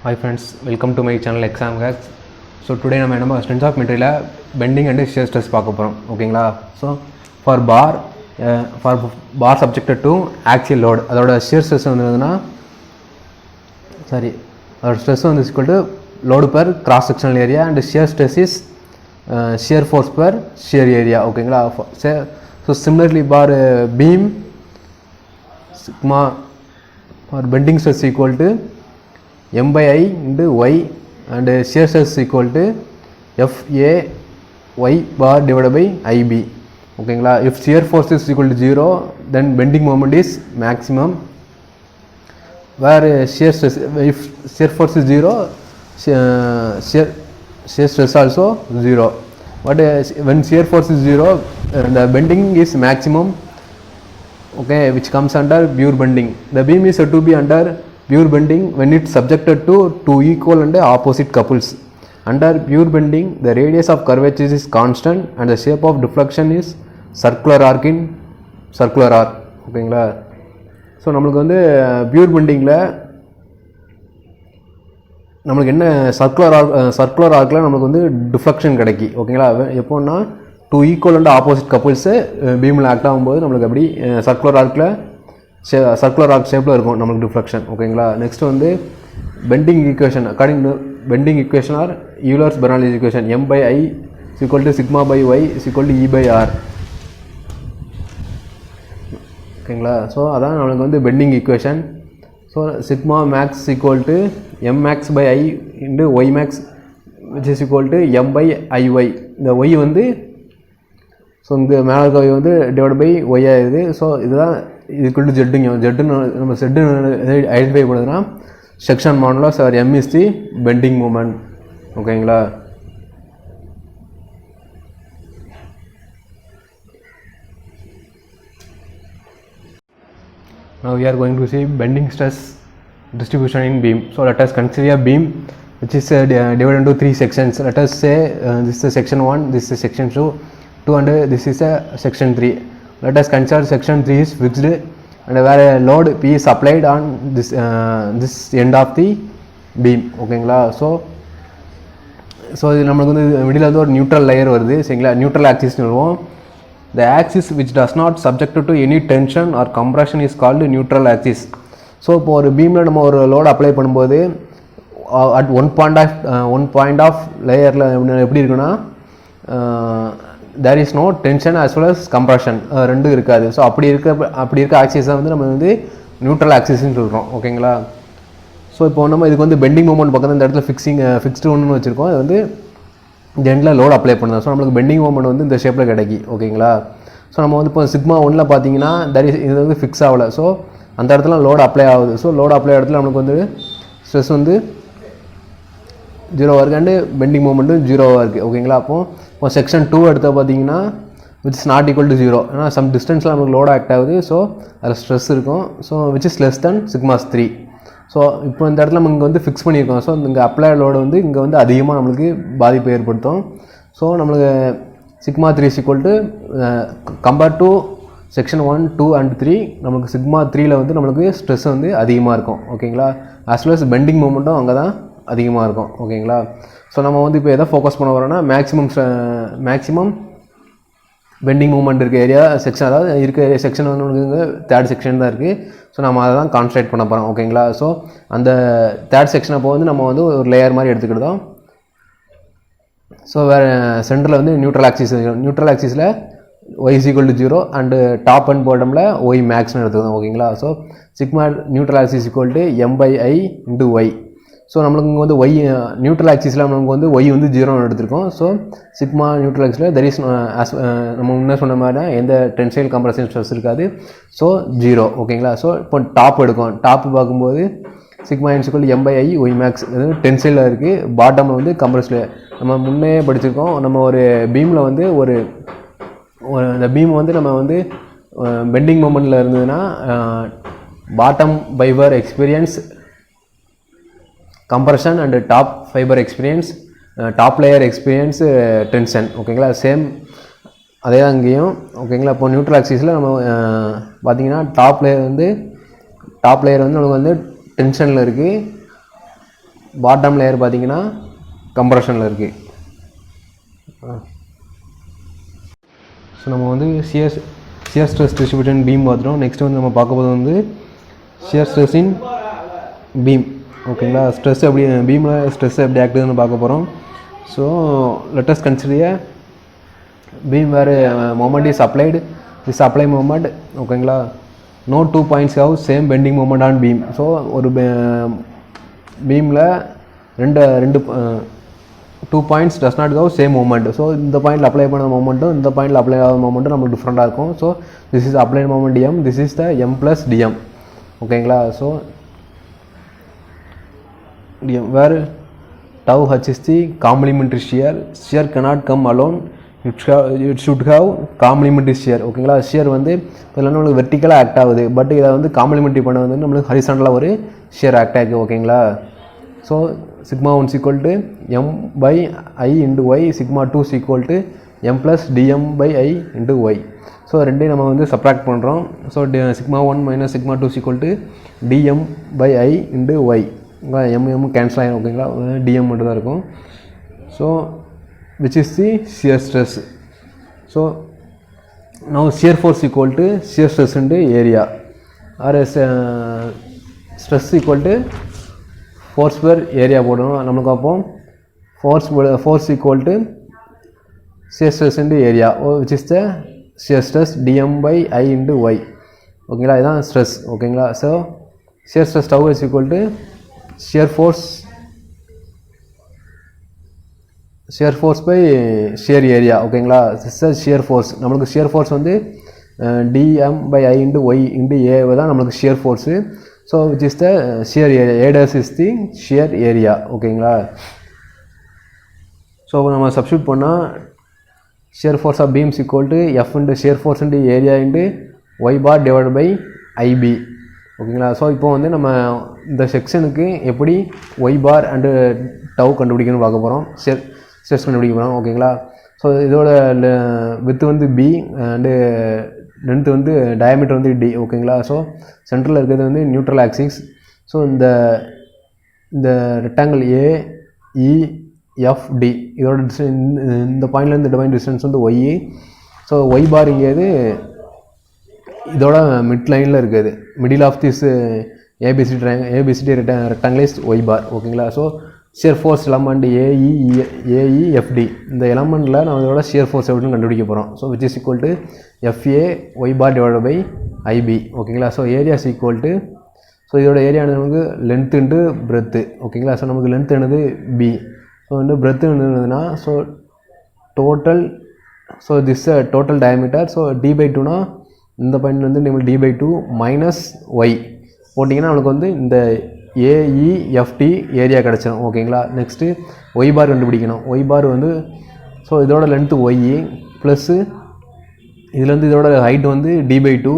Hi friends, welcome to my channel Exam Hacks. So today நம்ம strength of material bending and shear stress பார்க்க போறோம். ஓகேங்களா? So for bar subjected to axial load, அதோட shear stress வந்துதுன்னா அதோட stress வந்து equal to load per cross sectional area and shear stress is shear force per shear area. ஓகேங்களா? So similarly bar beam sigma or bending stress equal to m by I into y and shear stress equal to f a y bar divided by IB. ஓகேங்களா? if shear force is equal to 0 then bending moment is maximum, where shear stress, if shear force is 0 shear stress also 0, but when shear force is 0 the bending is maximum, okay, which comes under pure bending. The beam is said to be under pure bending when it is subjected to two equal and opposite couples. Under pure bending the radius of curvature is constant and the shape of deflection is circular arc in circular arc. ஓகேங்களா? So நம்மளுக்கு வந்து pure பெண்டிங்கில் நம்மளுக்கு என்ன circular ஆர்க்கில் நம்மளுக்கு வந்து deflection கிடைக்கி. ஓகேங்களா? எப்போன்னா two equal and opposite couples பீமில் ஆக்ட் ஆகும்போது நம்மளுக்கு அப்படி சர்க்குலர் ஆர்க் ஷேப்பில் இருக்கும் நம்மளுக்கு டிஃப்ளெக்ஷன். ஓகேங்களா? நெக்ஸ்ட் வந்து bending equation, according to bending equation or Euler's Bernoulli's equation, m by I is equal to sigma by y is equal to E by R. ஓகேங்களா? ஸோ அதான் நம்மளுக்கு வந்து bending equation. So sigma max equal to m max by I into y max which is equal to m by IY. இந்த y வந்து so இந்த மேலே இருக்க y வந்து டிவைட் பை ஒய் ஆகுது. ஸோ இதுதான் ஈக்குவல் டு ஜெட்டுன்னு நம்ம செட்டுன்னு ஐடென்டிஃபை பண்ணுறதுனா section modulus or m is the bending moment. ஓகேங்களா? Now we are going to see bending stress distribution in beam. So let us consider a beam which is divided into three sections. Let us say this is section 1, this is section 2 and this is section 3. Let us consider section 3 is fixed and where a load P is applied on this end of the beam. ஓகேங்களா? So இது நம்மளுக்கு வந்து middle வந்து ஒரு neutral layer வருது. சரிங்களா? Neutral ஆக்சிஸ்னு சொல்லுவோம். The axis which does not subjected to any tension or compression is called neutral axis. So இப்போ ஒரு பீமில் நம்ம ஒரு லோடு அப்ளை பண்ணும்போது அட் ஒன் பாயிண்ட் ஆஃப் லேயரில் எப்படி இருக்குன்னா there is no tension as well as compression, ரெண்டும் இருக்காது. ஸோ அப்படி இருக்க ஆக்சிஸை வந்து நம்ம வந்து நியூட்ரல் ஆக்சிஸ்ன்னு சொல்கிறோம். ஓகேங்களா? ஸோ இப்போ நம்ம இதுக்கு வந்து பெண்டிங் மூமெண்ட் பக்கத்தில் இந்த இடத்துல ஃபிக்ஸ்டு ஒன்று வச்சுருக்கோம். அது வந்து இந்த எண்டில் லோடு அப்ளை பண்ணலாம். ஸோ நம்மளுக்கு பெண்டிங் மூமெண்ட் வந்து இந்த ஷேப்பில் கிடைக்கி. ஓகேங்களா? ஸோ நம்ம வந்து இப்போ சிக்மா 1ல் பார்த்தீங்கன்னா இது வந்து ஃபிக்ஸ் ஆகலை. ஸோ அந்த இடத்துல லோடு அப்ளை ஆகுது. ஸோ லோடு அப்ளை இடத்துல நம்மளுக்கு வந்து ஸ்ட்ரெஸ் வந்து 0 இருக்குது அண்டு பெண்டிங் மூமெண்ட்டும் 0வாக இருக்குது. ஓகேங்களா? இப்போ செக்ஷன் 2 எடுத்த பார்த்தீங்கன்னா which is not equal to 0, ஏன்னா சம் டிஸ்டன்ஸில் நமக்கு லோடு ஆக்ட் ஆகுது. ஸோ அதில் ஸ்ட்ரெஸ் இருக்கும். So which is less then sigmas 3. So இப்போ இந்த இடத்துல நம்ம இங்கே வந்து ஃபிக்ஸ் பண்ணியிருக்கோம். ஸோ இங்கே அப்ளை லோடு வந்து இங்கே வந்து அதிகமாக நம்மளுக்கு பாதிப்பை ஏற்படுத்தும். ஸோ நம்மளுக்கு sigma 3 is equal to compared to section 1, 2 and 3 நமக்கு சிக்மா 3ல் வந்து நம்மளுக்கு ஸ்ட்ரெஸ் வந்து அதிகமாக இருக்கும். ஓகேங்களா? ஆஸ் வெல் அஸ் பெண்டிங் மூமெண்ட்டும் அங்கே தான் அதிகமாக இருக்கும். ஓகேங்களா? ஸோ நம்ம வந்து இப்போ எதை ஃபோக்கஸ் பண்ண வரோன்னா மேக்ஸிமம் பெண்டிங் மூமெண்ட் இருக்க ஏரியா செக்ஷன், அதாவது இருக்க செக்ஷன் வந்து தேர்ட் செக்ஷன் தான் இருக்குது. ஸோ நம்ம அதை தான் கான்சன்ட்ரேட் பண்ண போகிறோம். ஓகேங்களா? ஸோ அந்த தேர்ட் செக்ஷன் அப்போ வந்து நம்ம வந்து ஒரு லேயர் மாதிரி எடுத்துக்கிட்டோம். ஸோ வேறு சென்டரில் வந்து நியூட்ரல் ஆக்சிஸில் y is equal to 0 and top and பாட்டமில் y மேக்ஸ்னு எடுத்துக்கோங்க. ஓகேங்களா? So sigma neutral axis equal to m by I into y. So நம்மளுக்கு இங்கே வந்து y நியூட்ரல் ஆக்சிஸில் நமக்கு வந்து y வந்து 0ன்னு எடுத்திருக்கோம். ஸோ சிக்மா நியூட்ரல் ஆக்சிஸில் தெர் இஸ் நம்ம முன்னே சொன்ன மாதிரி தான் எந்த டென்சைல் கம்ப்ரஷன் ஸ்ட்ரெஸ் இருக்காது. ஸோ 0. ஓகேங்களா? ஸோ இப்போ டாப் எடுக்கும். டாப் பார்க்கும்போது sigma is equal to m by I y max, அது டென்சைலில் இருக்குது. பாட்டமில் வந்து கம்ப்ரஸில் நம்ம முன்னே படிச்சிருக்கோம். நம்ம ஒரு பீமில் வந்து இந்த பீம் வந்து நம்ம வந்து பெண்டிங் மூமெண்ட்டில் இருந்ததுன்னா bottom fibre experience compression and top fibre experience top layer experience tension. ஓகேங்களா? சேம் அதே தான் இங்கேயும். ஓகேங்களா? இப்போ நியூட்ரல் ஆக்சிஸில் நம்ம பார்த்திங்கன்னா டாப் லேயர் வந்து நமக்கு வந்து டென்ஷனில் இருக்குது. பாட்டம் லேயர் பார்த்தீங்கன்னா கம்ப்ரஷனில் இருக்குது. ஸோ நம்ம வந்து ஷியர் ஸ்ட்ரெஸ் டிஸ்ட்ரிபியூஷன் பீம் பார்த்துட்டோம். நெக்ஸ்ட் வந்து நம்ம பார்க்க போகிறது வந்து ஷியர் ஸ்ட்ரெஸ் இன் பீம். ஓகேங்களா, ஸ்ட்ரெஸ் எப்படி பீமில் ஸ்ட்ரெஸ் எப்படி ஆக்டுதுன்னு பார்க்க போகிறோம். So let us consider beam where moment is applied, this apply moment. ஓகேங்களா, no 2 points have same bending moment on beam. So ஒரு பீமில் ரெண்டு 2 points does not have same moment. So இந்த பாயிண்டில் அப்ளை பண்ண மொமெண்ட்டும் இந்த பாயிண்டில் அப்ளை ஆகாத மொமெண்ட்டும் நமக்கு டிஃப்ரெண்ட்டாக இருக்கும். So this is applied moment m, this is the m plus dm. ஓகேங்களா, so dm where tau h is the complementary shear. Shear cannot come alone, it should have complementary shear. ஓகேங்களா, shear வந்து இதில் நம்மளுக்கு வெர்டிக்கலாக act ஆகுது, but இதை வந்து complimentary பண்ண வந்து நம்மளுக்கு ஹரிசாண்டலாக ஒரு ஷியர் ஆக்ட் ஆகுது. ஓகேங்களா, so sigma 1 equal to m by i into y, sigma 2 equal to m plus dm by i into y. So ரெண்டையும் நம்ம வந்து சப்ராக்ட் பண்ணுறோம். So sigma 1 minus sigma 2 equal to dm by i into y. m cancel ஆகிடும். ஓகேங்களா, dm மட்டும் தான் இருக்கும். So which is the shear stress. So now shear force equal to shear stress into area, or stress equal to force per area போடணும். நமக்கு அப்போ force equal to shear stress into area, which is the shear stress dm by i into y. ஓகேங்களா, இதுதான் stress. ஓகேங்களா, so shear stress tau is equal to shear force by shear area. ஓகேங்களா, this is shear force. நம்மளுக்கு shear force வந்து dm by i into y into a தான் நம்மளுக்கு shear force. so which is the shear area, a dash is the shear area. ஓகேங்களா, so நம்ம substitute பண்ணால் shear force of beams equal to f into shear force into area into y bar divided by ib. ஓகேங்களா, so இப்போ வந்து நம்ம இந்த செக்ஷனுக்கு எப்படி y bar and tau கண்டுபிடிக்கணும்னு பார்க்க போகிறோம், ஸ்ட்ரெஸ் கண்டுபிடிக்க போகிறோம். ஓகேங்களா, ஸோ இதோட வித்து வந்து b அண்டு லென்த்து வந்து டயாமீட்டர் வந்து d. ஓகேங்களா, ஸோ சென்டரில் இருக்கிறது வந்து நியூட்ரல் ஆக்சிஸ். ஸோ இந்த ரெக்டாங்கிள் AEFD இதோட இந்த பாயிண்ட்லேருந்து இந்த பாயிண்ட் டிஸ்டன்ஸ் வந்து y. ஸோ y பார் இங்கேது இதோட மிட் லைனில் இருக்குது, middle of this ABCD rectangle is y bar. ஓகேங்களா, so shear force element AEFD இந்த எலமெண்ட்டில் நம்ம இதோட ஷியர் ஃபோர்ஸ் எப்படின்னு கண்டுபிடிக்க போகிறோம். So which is equal to FA y bar divided by IB. ஓகேங்களா, so area is equal to, so இதோட ஏரியானது நமக்கு லென்த் இன்ட்டு பிரெத்து. ஓகேங்களா, ஸோ நமக்கு லென்த் என்னது B, ஸோ வந்து பிரெத்து என்னதுன்னா so total, so this total diameter. So d/2னா இந்த பாயிண்ட் வந்து நம்ம d/2 மைனஸ் ஒய் போட்டிங்கன்னா நம்மளுக்கு வந்து இந்த AEFT ஏரியா கிடச்சிடும். ஓகேங்களா, நெக்ஸ்ட்டு ஒய் பார் கண்டுபிடிக்கணும். ஒய் பார் வந்து ஸோ இதோட லென்த்து ஒய் ப்ளஸ்ஸு இதுலேருந்து இதோட ஹைட் வந்து d/2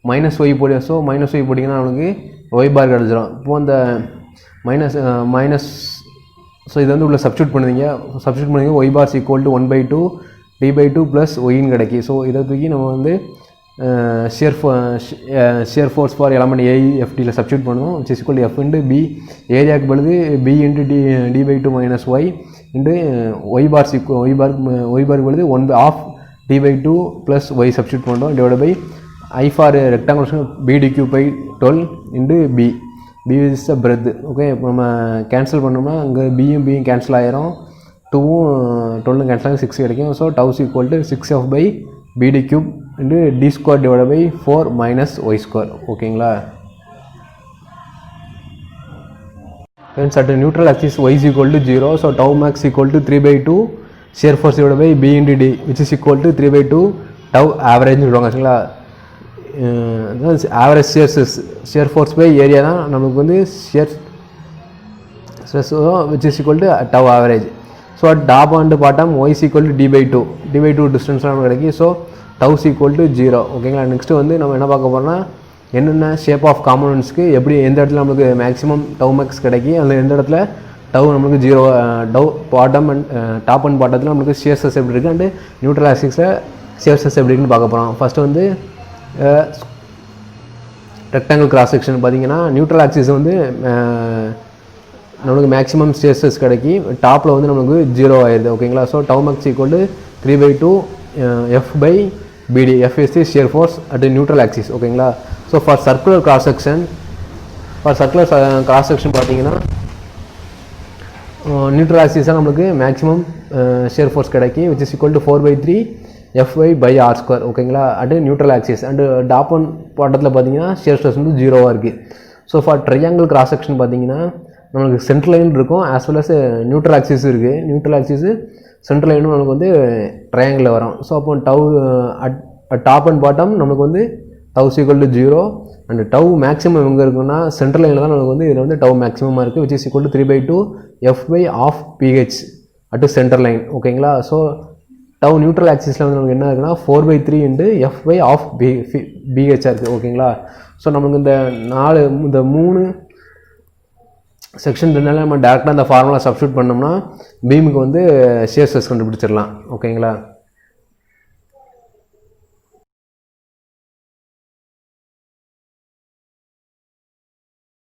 மைனஸ் ஒய் போடி. ஸோ மைனஸ் ஒய் போட்டிங்கன்னா நம்மளுக்கு ஒய் பார் கிடச்சிடும். இப்போது அந்த மைனஸ் ஸோ இது வந்து உள்ள சப்ஸ்டியூட் பண்ணுவீங்க y bar equal to 1/2 d/2 plus ஒய்ன்னு கிடைக்கி. ஸோ இதை தூக்கி நம்ம வந்து ஷியர் ஃபோர்ஸ் ஃபார் எலமெண்ட் AEFDயில் சப்ஸ்டியூட் பண்ணுவோம், which is equal to F into B. ஏரியாவுக்கு பொழுது B into d/2 minus Y into Y பாருக்கு பொழுது 1/2 d/2 ப்ளஸ் ஒய் சப்ஸ்டியூட் பண்ணுறோம் divide by I for rectangular BD3/12 into B is the breadth. Okay, இப்போ நம்ம cancel பண்ணோம்னா அங்கே பியும் கேன்சல் ஆகிரும், 2ம் 12 கேன்சல் ஆகி 6 கிடைக்கும். So tau is equal to 6f by BD³ into d square divided by 4 minus y square. ஓகேங்களா, hence at neutral axis y is equal to 0. so tau max equal to 3/2 shear force divided by B into D, which is equal to 3/2 tau average னு சொல்றாங்க. சரிங்களா, average shear force by area தான் நமக்கு வந்து shear stress, which is equal to tau average. So top and bottom y is equal to d/2 டிஸ்டன்ஸ்லாம் நமக்கு கிடைக்கி. So tau is equal to 0. ஓகேங்களா, நெக்ஸ்ட்டு வந்து நம்ம என்ன பார்க்க போகிறோம்னா என்னென்ன ஷேப் ஆஃப் காம்போனன்ட்ஸ்க்கு எப்படி எந்த இடத்துல நம்மளுக்கு மேக்ஸிமம் tau மேக்ஸ் கிடைக்கி, அந்த எந்த இடத்துல tau நம்மளுக்கு 0 டவு பாட்டம் அண்ட் டாப் அண்ட் பாட்டத்தில் நம்மளுக்கு ஷியர் ஸ்ட்ரெஸ் எப்படி இருக்குது அண்டு நியூட்ரல் ஆக்சிஸில் ஷியர் ஸ்ட்ரெஸ் எப்படி இருக்குன்னு பார்க்க போகிறோம். ஃபஸ்ட்டு வந்து ரெக்டாங்கிள் கிராஸ் செக்ஷன் பார்த்தீங்கன்னா நியூட்ரல் ஆக்சிஸ் வந்து நம்மளுக்கு மேக்ஸிமம் ஸ்ட்ரெஸ் கிடைக்கி டாப்பில் வந்து நமக்கு 0 ஆயிடுது ஓகேங்களா. So tau max equal to 3/2 F/BD. F is the shear force at the neutral axis ஓகேங்களா. So for circular cross section பார்த்தீங்கன்னா நியூட்ரல் ஆக்சிஸாக நம்மளுக்கு மேக்ஸிமம் ஷியர் ஃபோர்ஸ் கிடைக்கி which is equal to 4/3 Fy/r² ஓகேங்களா at neutral axis. And top on பாட்டத்தில் பார்த்தீங்கன்னா shear stress வந்து 0 இருக்குது. So for triangle cross section பார்த்தீங்கன்னா நம்மளுக்கு சென்ட்ரல் லைன் இருக்கும் as well as neutral axis இருக்குது. நியூட்ரல் ஆக்சிஸு சென்ட்ரல் லைனும் நம்மளுக்கு வந்து ட்ரையாங்கிளில் வரும். ஸோ அப்போ டவு டாப் அண்ட் பாட்டம் நம்மளுக்கு வந்து tau equal to 0 and tau maximum எங்கே இருக்குன்னா சென்ட்ரல் லைனில் தான் நமக்கு வந்து இதில் வந்து டவு மேக்ஸிமமாக இருக்குது which is equal to 3/2 F/pH at central line ஓகேங்களா. ஸோ டவு நியூட்ரல் ஆக்சிஸில் வந்து நமக்கு என்ன இருக்குன்னா 4/3 F/pH இருக்குது ஓகேங்களா. ஸோ நமக்கு இந்த 3 செக்ஷன் இருந்தாலும் நம்ம டேரெக்டாக அந்த ஃபார்முலா சப்ஸ்டியூட் பண்ணோம்னா பீமுக்கு வந்து ஷியர் ஸ்ட்ரெஸ் கண்டுபிடிச்சிடலாம் ஓகேங்களா.